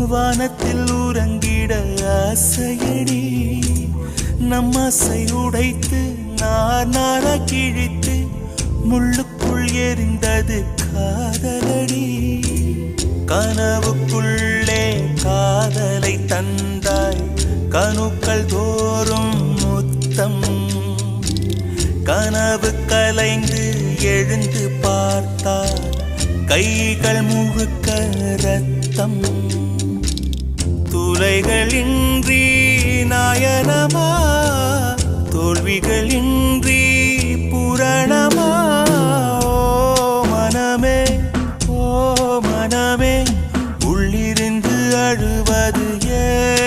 வானத்தில் உறங்கிட ஆசையடி நம் ஆசை உடைத்து நார கிழித்து முள்ளுக்குள் எரிந்தது காதலடி கனவுக்குள்ளே காதலை தந்தாய் கணுக்கள் தோறும் முத்தம் கனவு கலைந்து எழுந்து பார்த்தார் கைகள் முழுக்க ரத்தம் துளைகளின்றி நாயனமா தோல்விகளின்